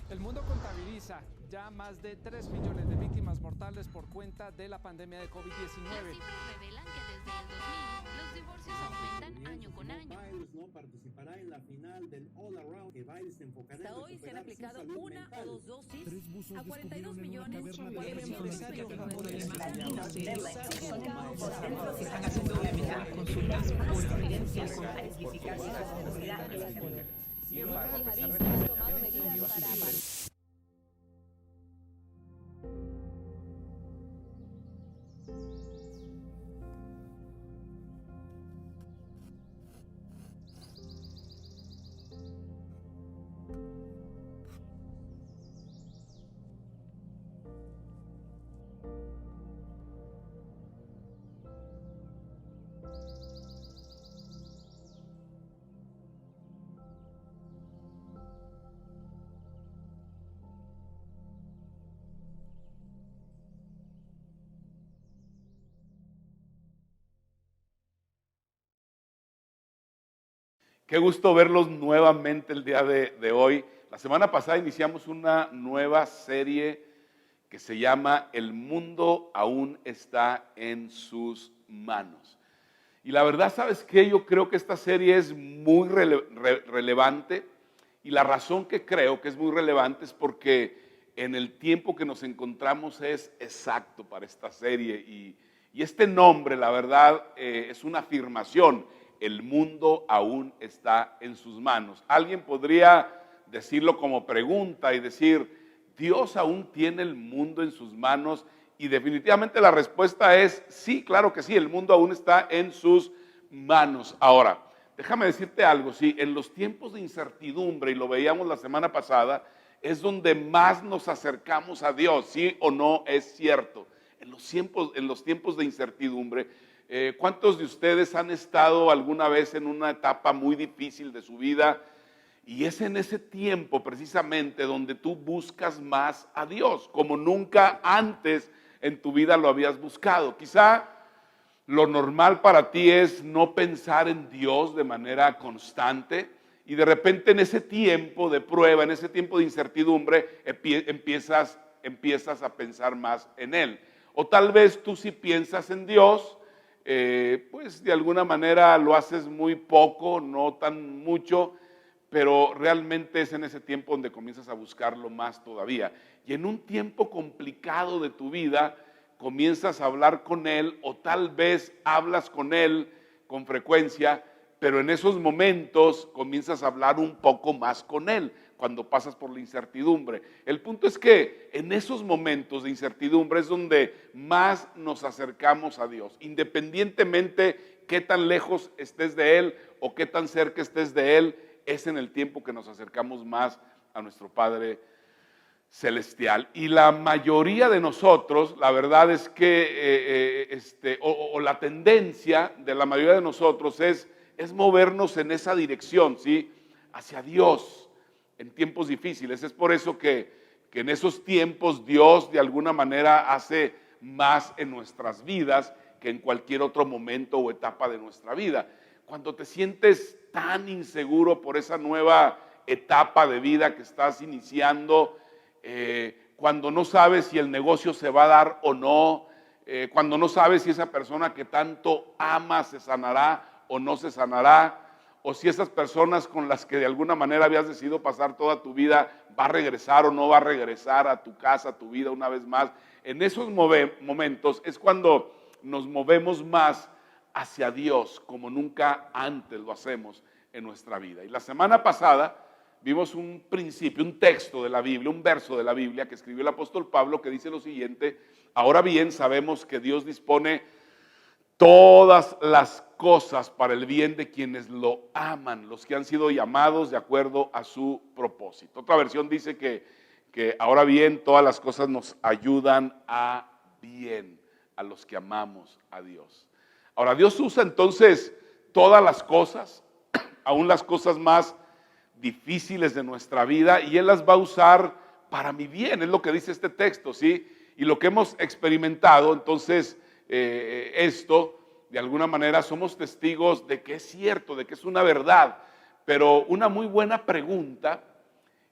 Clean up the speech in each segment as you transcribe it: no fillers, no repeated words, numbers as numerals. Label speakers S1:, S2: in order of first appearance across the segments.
S1: El mundo contabiliza ya más de 3 millones de víctimas mortales por cuenta de la pandemia de COVID-19.
S2: Las cifras revelan que desde el 2000 los divorcios aumentan año con año.
S3: Biles no participará en la final del All Around, que Biles se enfocará
S4: hasta
S3: en
S4: hoy se han aplicado
S3: salud
S4: una
S3: mental.
S4: o dos dosis a 42
S5: descubrieron en una
S4: millones
S5: caverna de
S6: están haciendo consultas por evidencias con identificación de seguridad.
S4: Los yihadistas han tomado medidas para
S7: Qué gusto verlos nuevamente el día de hoy. La semana pasada iniciamos una nueva serie que se llama El mundo aún está en sus manos. Y la verdad, ¿sabes qué? Yo creo que esta serie es muy relevante, y la razón que creo que es muy relevante es porque en el tiempo que nos encontramos es exacto para esta serie. Y este nombre, la verdad, es una afirmación. El mundo aún está en sus manos. Alguien podría decirlo como pregunta y decir, ¿Dios aún tiene el mundo en sus manos? Y definitivamente la respuesta es sí, claro que sí, el mundo aún está en sus manos. Ahora, déjame decirte algo, sí, en los tiempos de incertidumbre, y lo veíamos la semana pasada, es donde más nos acercamos a Dios, ¿sí o no es cierto? En los tiempos de incertidumbre, ¿cuántos de ustedes han estado alguna vez en una etapa muy difícil de su vida? Y es en ese tiempo precisamente donde tú buscas más a Dios, como nunca antes en tu vida lo habías buscado. Quizá lo normal para ti es no pensar en Dios de manera constante, y de repente en ese tiempo de prueba, en ese tiempo de incertidumbre, empiezas a pensar más en Él. O tal vez tú sí piensas en Dios, pues de alguna manera lo haces muy poco, no tan mucho, pero realmente es en ese tiempo donde comienzas a buscarlo más todavía. Y en un tiempo complicado de tu vida, comienzas a hablar con Él, o tal vez hablas con Él con frecuencia, pero en esos momentos comienzas a hablar un poco más con Él, cuando pasas por la incertidumbre. El punto es que en esos momentos de incertidumbre es donde más nos acercamos a Dios, independientemente qué tan lejos estés de Él o qué tan cerca estés de Él, es en el tiempo que nos acercamos más a nuestro Padre Celestial. Y la mayoría de nosotros, la verdad es que, la tendencia de la mayoría de nosotros es movernos en esa dirección, ¿sí? Hacia Dios en tiempos difíciles. Es por eso que en esos tiempos Dios de alguna manera hace más en nuestras vidas que en cualquier otro momento o etapa de nuestra vida. cuando te sientes tan inseguro por esa nueva etapa de vida que estás iniciando, cuando no sabes si el negocio se va a dar o no, cuando no sabes si esa persona que tanto amas se sanará o no se sanará, o si esas personas con las que de alguna manera habías decidido pasar toda tu vida va a regresar o no va a regresar a tu casa, a tu vida una vez más. En esos momentos es cuando nos movemos más hacia Dios como nunca antes lo hacemos en nuestra vida. Y la semana pasada vimos un principio, un texto de la Biblia, un verso de la Biblia que escribió el apóstol Pablo que dice lo siguiente: ahora bien, sabemos que Dios dispone todas las cosas para el bien de quienes lo aman, los que han sido llamados de acuerdo a su propósito. Otra versión dice que ahora bien, todas las cosas nos ayudan a bien a los que amamos a Dios. Ahora, Dios usa entonces todas las cosas, aún las cosas más difíciles de nuestra vida, y Él las va a usar para mi bien, es lo que dice este texto, ¿sí? Y lo que hemos experimentado, entonces, esto, de alguna manera, somos testigos de que es cierto, de que es una verdad, pero una muy buena pregunta,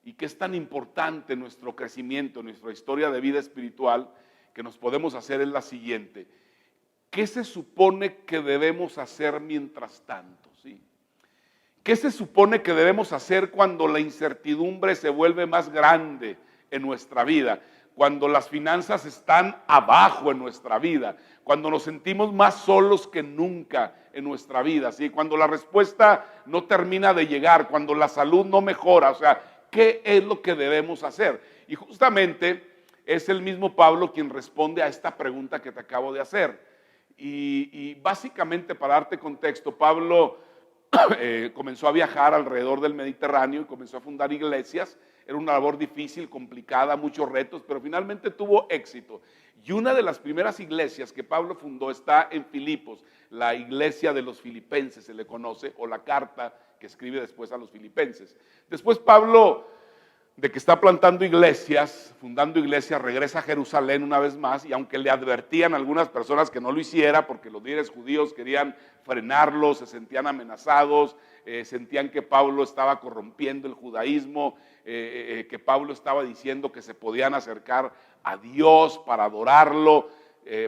S7: y que es tan importante en nuestro crecimiento, en nuestra historia de vida espiritual, que nos podemos hacer es la siguiente: ¿qué se supone que debemos hacer mientras tanto? ¿Sí? ¿Qué se supone que debemos hacer cuando la incertidumbre se vuelve más grande en nuestra vida? Cuando las finanzas están abajo en nuestra vida, cuando nos sentimos más solos que nunca en nuestra vida, ¿sí? Cuando la respuesta no termina de llegar, cuando la salud no mejora, o sea, ¿qué es lo que debemos hacer? Y justamente es el mismo Pablo quien responde a esta pregunta que te acabo de hacer. Y básicamente, para darte contexto, Pablo comenzó a viajar alrededor del Mediterráneo y comenzó a fundar iglesias. Era una labor difícil, complicada, muchos retos, pero finalmente tuvo éxito. Y una de las primeras iglesias que Pablo fundó está en Filipos, la iglesia de los filipenses se le conoce, o la carta que escribe después a los filipenses. Después Pablo, de que está plantando iglesias, fundando iglesias, regresa a Jerusalén una vez más, y aunque le advertían a algunas personas que no lo hiciera, porque los líderes judíos querían frenarlo, se sentían amenazados, sentían que Pablo estaba corrompiendo el judaísmo, que Pablo estaba diciendo que se podían acercar a Dios para adorarlo,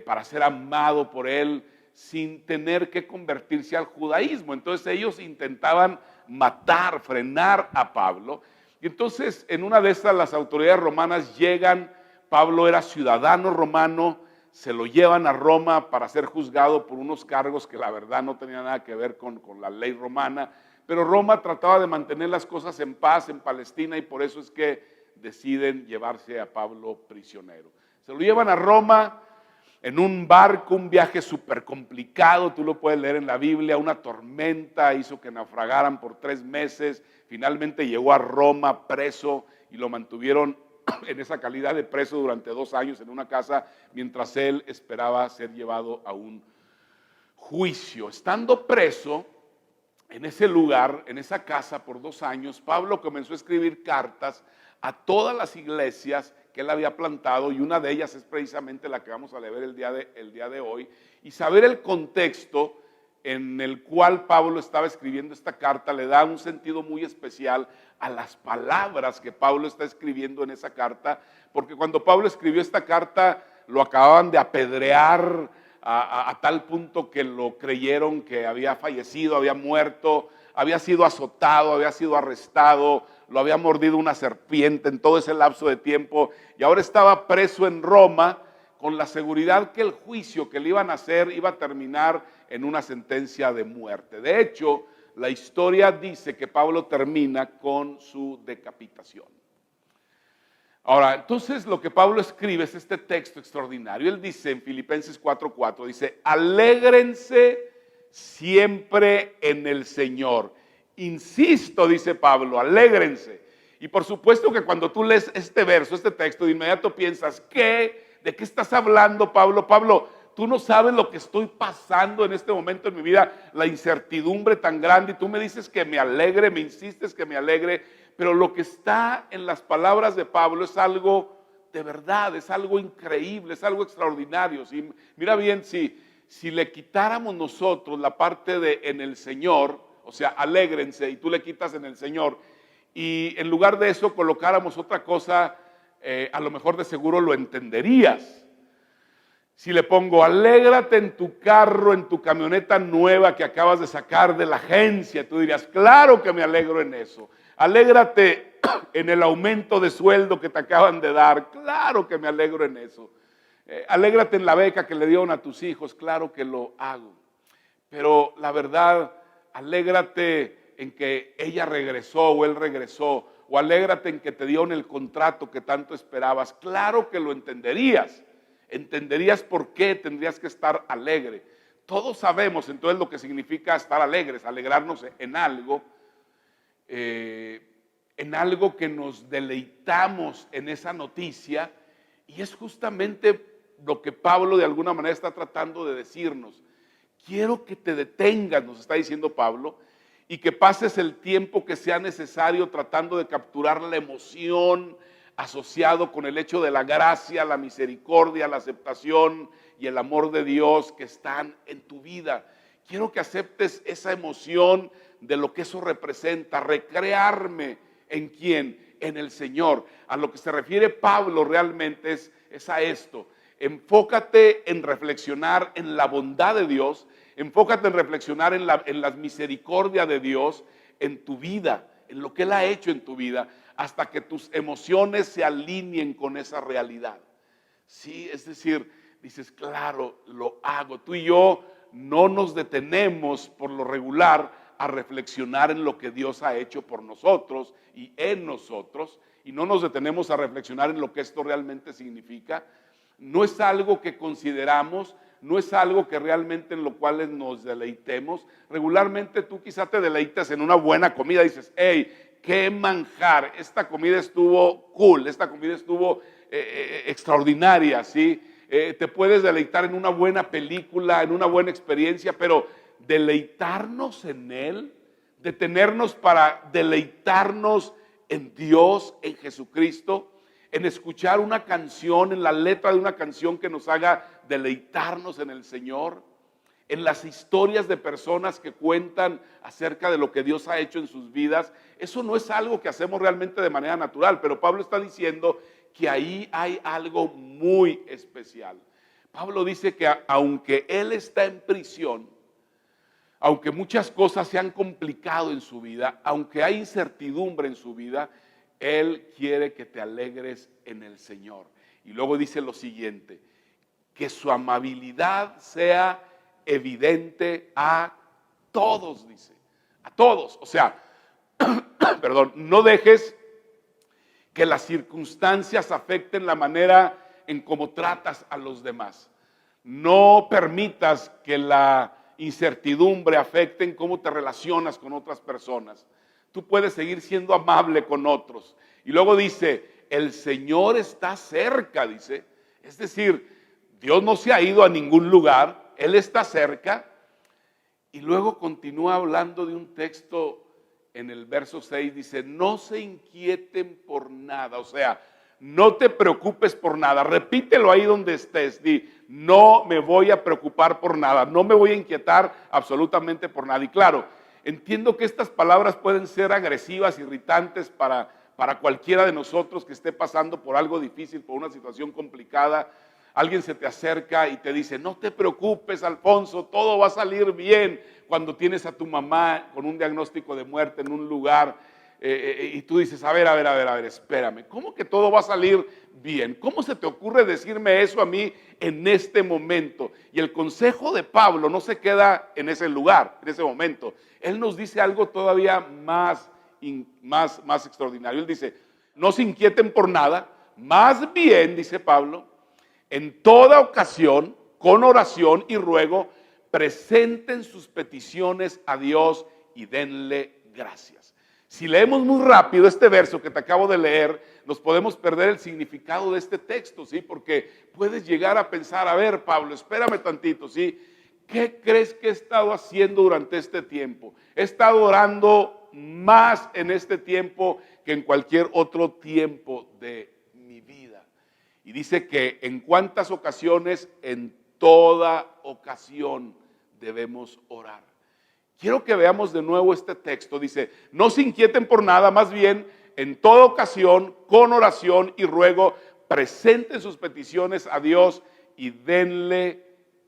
S7: para ser amado por Él, sin tener que convertirse al judaísmo. Entonces ellos intentaban matar, frenar a Pablo. Y entonces en una de estas las autoridades romanas llegan, Pablo era ciudadano romano, se lo llevan a Roma para ser juzgado por unos cargos que la verdad no tenían nada que ver con la ley romana, pero Roma trataba de mantener las cosas en paz en Palestina y por eso es que deciden llevarse a Pablo prisionero. Se lo llevan a Roma en un barco, un viaje súper complicado, tú lo puedes leer en la Biblia, una tormenta hizo que naufragaran por 3 meses, finalmente llegó a Roma preso y lo mantuvieron en esa calidad de preso durante 2 años en una casa, mientras él esperaba ser llevado a un juicio. Estando preso en ese lugar, en esa casa por 2 años, Pablo comenzó a escribir cartas a todas las iglesias que él había plantado, y una de ellas es precisamente la que vamos a leer el día de hoy, y saber el contexto en el cual Pablo estaba escribiendo esta carta le da un sentido muy especial a las palabras que Pablo está escribiendo en esa carta, porque cuando Pablo escribió esta carta lo acababan de apedrear a tal punto que lo creyeron que había fallecido, había muerto, había sido azotado, había sido arrestado, lo había mordido una serpiente en todo ese lapso de tiempo, y ahora estaba preso en Roma con la seguridad que el juicio que le iban a hacer iba a terminar en una sentencia de muerte. De hecho, la historia dice que Pablo termina con su decapitación. Ahora, entonces lo que Pablo escribe es este texto extraordinario. Él dice en Filipenses 4:4, dice: alégrense siempre en el Señor. Insisto, dice Pablo, alégrense. Y por supuesto que cuando tú lees este verso, este texto, de inmediato piensas, ¿de qué estás hablando, Pablo? Pablo, tú no sabes lo que estoy pasando en este momento en mi vida, la incertidumbre tan grande, y tú me dices que me alegre, me insistes que me alegre, pero lo que está en las palabras de Pablo es algo de verdad, es algo increíble, es algo extraordinario. ¿Sí? Mira bien, si si le quitáramos nosotros la parte de en el Señor, o sea, alégrense, y tú le quitas en el Señor, y en lugar de eso colocáramos otra cosa, a lo mejor de seguro lo entenderías. Si le pongo, alégrate en tu carro, en tu camioneta nueva que acabas de sacar de la agencia, tú dirías, claro que me alegro en eso. Alégrate en el aumento de sueldo que te acaban de dar, claro que me alegro en eso. Alégrate en la beca que le dieron a tus hijos, claro que lo hago. Pero la verdad, alégrate en que ella regresó o él regresó, o alégrate en que te dieron el contrato que tanto esperabas, claro que lo entenderías. Entenderías por qué tendrías que estar alegre. Todos sabemos entonces lo que significa estar alegres, alegrarnos en algo que nos deleitamos en esa noticia, y es justamente lo que Pablo de alguna manera está tratando de decirnos. Quiero que te detengas, nos está diciendo Pablo, y que pases el tiempo que sea necesario tratando de capturar la emoción asociado con el hecho de la gracia, la misericordia, la aceptación y el amor de Dios que están en tu vida. Quiero que aceptes esa emoción de lo que eso representa, recrearme en quién, en el Señor. A lo que se refiere Pablo realmente es a esto. Enfócate en reflexionar en la bondad de Dios, enfócate en reflexionar en la misericordia de Dios en tu vida, en lo que Él ha hecho en tu vida, hasta que tus emociones se alineen con esa realidad. Sí, es decir, dices, claro, lo hago. Tú y yo no nos detenemos por lo regular a reflexionar en lo que Dios ha hecho por nosotros y en nosotros, y no nos detenemos a reflexionar en lo que esto realmente significa. No es algo que consideramos, no es algo que realmente en lo cual nos deleitemos. Regularmente tú quizá te deleitas en una buena comida, dices, hey, qué manjar, esta comida estuvo cool, esta comida estuvo extraordinaria, ¿sí? Te puedes deleitar en una buena película, en una buena experiencia, pero deleitarnos en Él, detenernos para deleitarnos en Dios, en Jesucristo, en escuchar una canción, en la letra de una canción que nos haga deleitarnos en el Señor, en las historias de personas que cuentan acerca de lo que Dios ha hecho en sus vidas. Eso no es algo que hacemos realmente de manera natural, pero Pablo está diciendo que ahí hay algo muy especial. Pablo dice que aunque él está en prisión, aunque muchas cosas se han complicado en su vida, aunque hay incertidumbre en su vida, él quiere que te alegres en el Señor. Y luego dice lo siguiente, que su amabilidad sea evidente a todos, dice, a todos. O sea, perdón, no dejes que las circunstancias afecten la manera en cómo tratas a los demás. No permitas que la incertidumbre afecte en cómo te relacionas con otras personas. Tú puedes seguir siendo amable con otros. Y luego dice, el Señor está cerca, dice. Es decir, Dios no se ha ido a ningún lugar, Él está cerca. Y luego continúa hablando de un texto en el verso 6, dice, no se inquieten por nada, o sea, no te preocupes por nada. Repítelo ahí donde estés, di, no me voy a preocupar por nada, no me voy a inquietar absolutamente por nada. Y claro, entiendo que estas palabras pueden ser agresivas, irritantes para cualquiera de nosotros que esté pasando por algo difícil, por una situación complicada. Alguien se te acerca y te dice, no te preocupes, Alfonso, todo va a salir bien. Cuando tienes a tu mamá con un diagnóstico de muerte en un lugar y tú dices, a ver, espérame, ¿cómo que todo va a salir bien? ¿Cómo se te ocurre decirme eso a mí en este momento? Y el consejo de Pablo no se queda en ese lugar, en ese momento. Él nos dice algo todavía más extraordinario. Él dice, no se inquieten por nada, más bien, dice Pablo, en toda ocasión, con oración y ruego, presenten sus peticiones a Dios y denle gracias. Si leemos muy rápido este verso que te acabo de leer, nos podemos perder el significado de este texto, ¿sí? Porque puedes llegar a pensar, a ver, Pablo, espérame tantito, ¿sí? ¿Qué crees que he estado haciendo durante este tiempo? He estado orando más en este tiempo que en cualquier otro tiempo de mi vida. Y dice que en cuántas ocasiones, en toda ocasión debemos orar. Quiero que veamos de nuevo este texto. Dice, no se inquieten por nada, más bien en toda ocasión, con oración y ruego, presenten sus peticiones a Dios y denle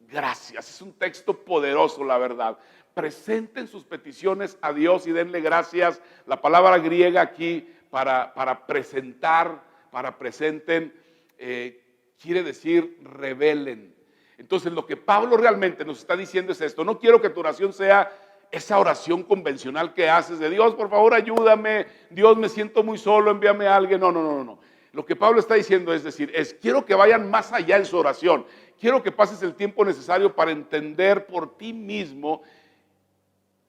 S7: gracias. Es un texto poderoso, la verdad. Presenten sus peticiones a Dios y denle gracias. La palabra griega aquí para presentar, para presenten, quiere decir revelen. Entonces lo que Pablo realmente nos está diciendo es esto: no quiero que tu oración sea esa oración convencional que haces de Dios, por favor ayúdame, Dios me siento muy solo, envíame a alguien. No. Lo que Pablo está diciendo es decir, quiero que vayan más allá en su oración. Quiero que pases el tiempo necesario para entender por ti mismo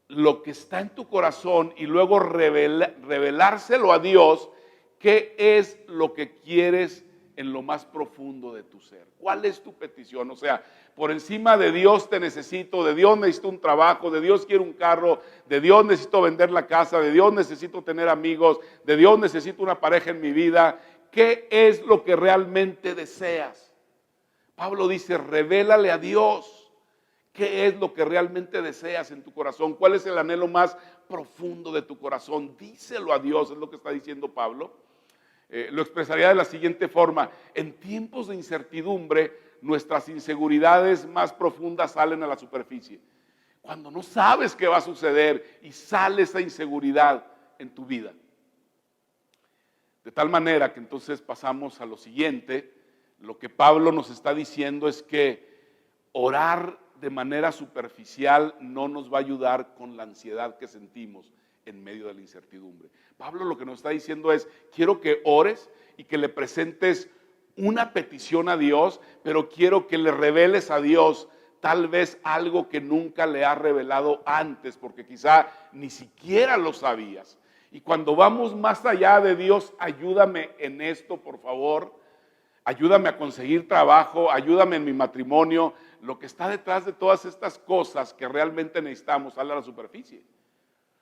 S7: lo que está en tu corazón y luego revelárselo a Dios, qué es lo que quieres en lo más profundo de tu ser. ¿Cuál es tu petición? O sea, por encima de Dios te necesito, de Dios necesito un trabajo, de Dios quiero un carro, de Dios necesito vender la casa, de Dios necesito tener amigos, de Dios necesito una pareja en mi vida. ¿Qué es lo que realmente deseas? Pablo dice, revélale a Dios qué es lo que realmente deseas en tu corazón, cuál es el anhelo más profundo de tu corazón. Díselo a Dios, es lo que está diciendo Pablo. Lo expresaría de la siguiente forma: en tiempos de incertidumbre, nuestras inseguridades más profundas salen a la superficie. Cuando no sabes qué va a suceder y sale esa inseguridad en tu vida. De tal manera que entonces pasamos a lo siguiente. Lo que Pablo nos está diciendo es que orar de manera superficial no nos va a ayudar con la ansiedad que sentimos en medio de la incertidumbre. Pablo lo que nos está diciendo es, quiero que ores y que le presentes una petición a Dios, pero quiero que le reveles a Dios tal vez algo que nunca le has revelado antes, porque quizá ni siquiera lo sabías. Y cuando vamos más allá de Dios, ayúdame en esto, por favor, ayúdame a conseguir trabajo, ayúdame en mi matrimonio, lo que está detrás de todas estas cosas que realmente necesitamos sale a la superficie.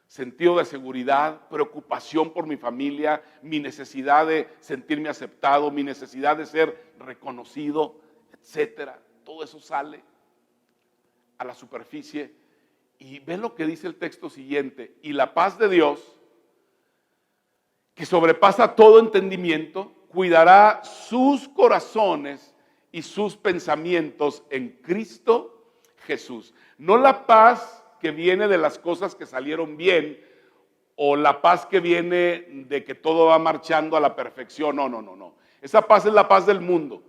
S7: Sentido de seguridad, preocupación por mi familia, mi necesidad de sentirme aceptado, mi necesidad de ser reconocido, etcétera. Todo eso sale a la superficie. Y ve lo que dice el texto siguiente: y la paz de Dios, que sobrepasa todo entendimiento, cuidará sus corazones y sus pensamientos en Cristo Jesús. No la paz que viene de las cosas que salieron bien, o la paz que viene de que todo va marchando a la perfección. No. Esa paz es la paz del mundo,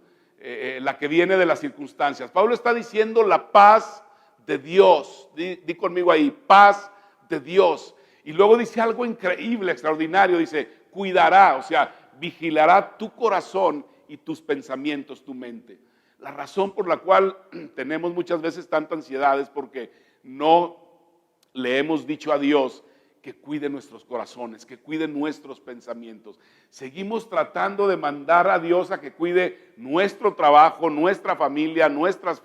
S7: la que viene de las circunstancias. Pablo está diciendo la paz de Dios. Di conmigo ahí, paz de Dios. Y luego dice algo increíble, extraordinario. Dice, cuidará, o sea, vigilará tu corazón y tus pensamientos, tu mente. La razón por la cual tenemos muchas veces tanta ansiedad es porque no le hemos dicho a Dios que cuide nuestros corazones, que cuide nuestros pensamientos. Seguimos tratando de mandar a Dios a que cuide nuestro trabajo, nuestra familia, nuestras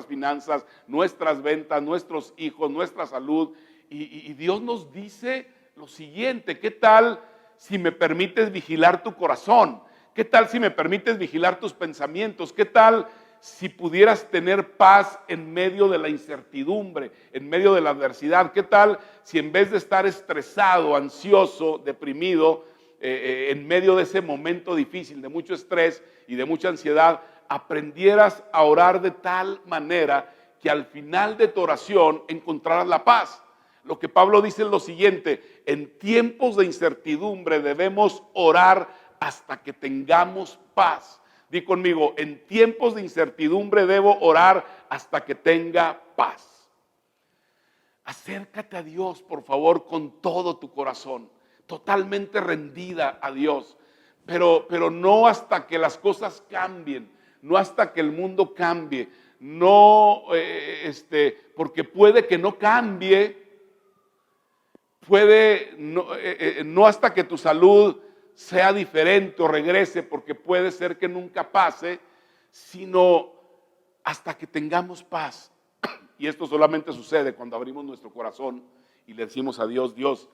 S7: finanzas, nuestras ventas, nuestros hijos, nuestra salud. Y Dios nos dice lo siguiente: ¿qué tal si me permites vigilar tu corazón? ¿Qué tal si me permites vigilar tus pensamientos? ¿Qué tal si pudieras tener paz en medio de la incertidumbre, en medio de la adversidad? ¿Qué tal si en vez de estar estresado, ansioso, deprimido, en medio de ese momento difícil, de mucho estrés y de mucha ansiedad, aprendieras a orar de tal manera que al final de tu oración encontraras la paz? Lo que Pablo dice es lo siguiente: en tiempos de incertidumbre debemos orar hasta que tengamos paz. Di conmigo, en tiempos de incertidumbre debo orar hasta que tenga paz. Acércate a Dios, por favor, con todo tu corazón, totalmente rendida a Dios, pero no hasta que las cosas cambien, no hasta que el mundo cambie, no, porque puede que no cambie, no hasta que tu salud sea diferente o regrese, porque puede ser que nunca pase, sino hasta que tengamos paz. Y esto solamente sucede cuando abrimos nuestro corazón y le decimos a Dios: Dios,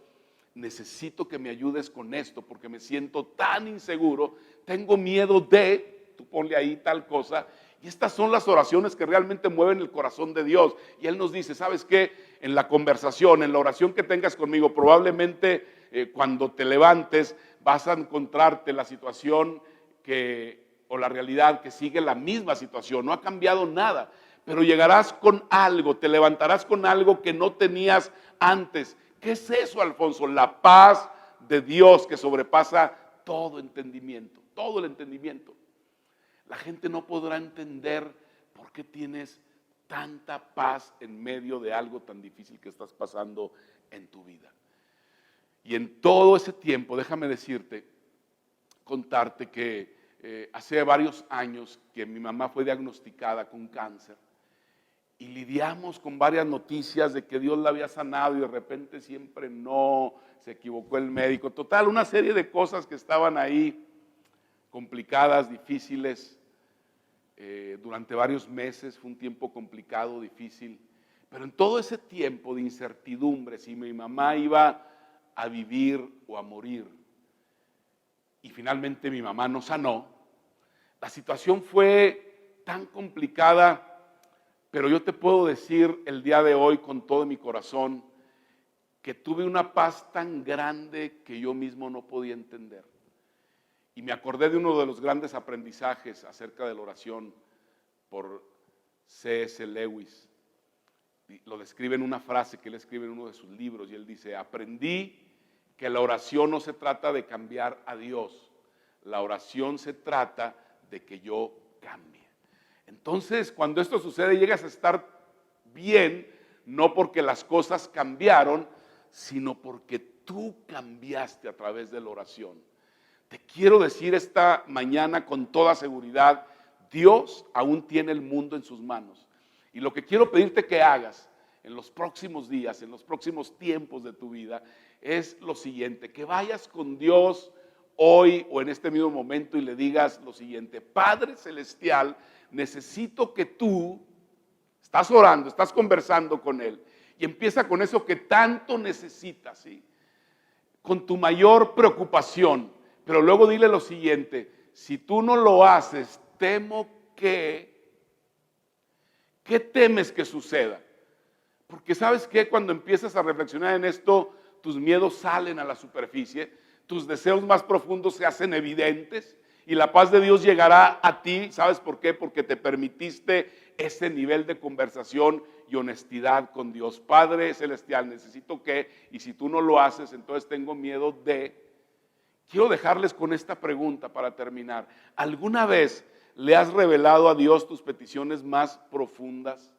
S7: necesito que me ayudes con esto porque me siento tan inseguro, tengo miedo de, tú ponle ahí tal cosa, Y estas son las oraciones que realmente mueven el corazón de Dios. Y Él nos dice, ¿sabes qué? En la conversación, en la oración que tengas conmigo, probablemente cuando te levantes vas a encontrarte la situación o la realidad que sigue la misma situación, no ha cambiado nada. Pero llegarás con algo, te levantarás con algo que no tenías antes. ¿Qué es eso, Alfonso? La paz de Dios que sobrepasa todo entendimiento, todo el entendimiento. La gente no podrá entender por qué tienes tanta paz en medio de algo tan difícil que estás pasando en tu vida. Y en todo ese tiempo, déjame decirte, contarte que hace varios años que mi mamá fue diagnosticada con cáncer y lidiamos con varias noticias de que Dios la había sanado y de repente siempre no, se equivocó el médico. Total, una serie de cosas que estaban ahí complicadas, difíciles. Durante varios meses fue un tiempo complicado, difícil, pero en todo ese tiempo de incertidumbre, si mi mamá iba a vivir o a morir, y finalmente mi mamá no sanó, la situación fue tan complicada, pero yo te puedo decir el día de hoy con todo mi corazón que tuve una paz tan grande que yo mismo no podía entender. Y me acordé de uno de los grandes aprendizajes acerca de la oración por C.S. Lewis. Lo describe en una frase que él escribe en uno de sus libros y él dice, aprendí que la oración no se trata de cambiar a Dios, la oración se trata de que yo cambie. Entonces, cuando esto sucede, llegas a estar bien, no porque las cosas cambiaron, sino porque tú cambiaste a través de la oración. Te quiero decir esta mañana con toda seguridad, Dios aún tiene el mundo en sus manos. Y lo que quiero pedirte que hagas en los próximos días, en los próximos tiempos de tu vida, es lo siguiente, que vayas con Dios hoy o en este mismo momento y le digas lo siguiente, Padre Celestial, necesito que tú estás orando, estás conversando con Él y empieza con eso que tanto necesitas, ¿sí? Con tu mayor preocupación. Pero luego dile lo siguiente, si tú no lo haces, temo que, ¿qué temes que suceda? Porque ¿sabes qué? Cuando empiezas a reflexionar en esto, tus miedos salen a la superficie, tus deseos más profundos se hacen evidentes y la paz de Dios llegará a ti. ¿Sabes por qué? Porque te permitiste ese nivel de conversación y honestidad con Dios. Padre Celestial, necesito que, y si tú no lo haces, entonces tengo miedo de... Quiero dejarles con esta pregunta para terminar. ¿Alguna vez le has revelado a Dios tus peticiones más profundas?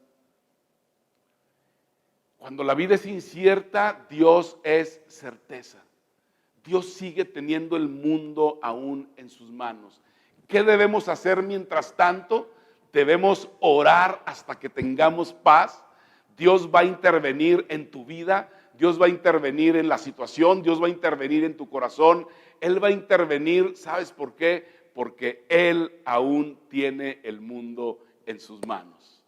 S7: Cuando la vida es incierta, Dios es certeza. Dios sigue teniendo el mundo aún en sus manos. ¿Qué debemos hacer mientras tanto? Debemos orar hasta que tengamos paz. Dios va a intervenir en tu vida. Dios va a intervenir en la situación. Dios va a intervenir en tu corazón. Él va a intervenir, ¿sabes por qué? Porque Él aún tiene el mundo en sus manos.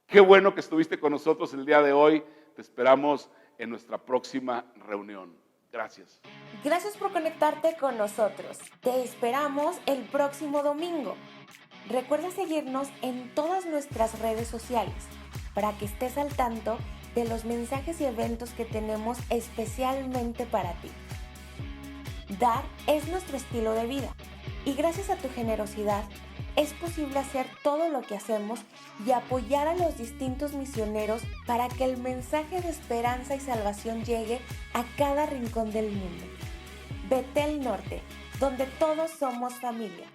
S7: Qué bueno que estuviste con nosotros el día de hoy. Te esperamos en nuestra próxima reunión. Gracias.
S4: Gracias por conectarte con nosotros. Te esperamos el próximo domingo. Recuerda seguirnos en todas nuestras redes sociales para que estés al tanto de los mensajes y eventos que tenemos especialmente para ti. Dar es nuestro estilo de vida y gracias a tu generosidad es posible hacer todo lo que hacemos y apoyar a los distintos misioneros para que el mensaje de esperanza y salvación llegue a cada rincón del mundo. Betel Norte, donde todos somos familia.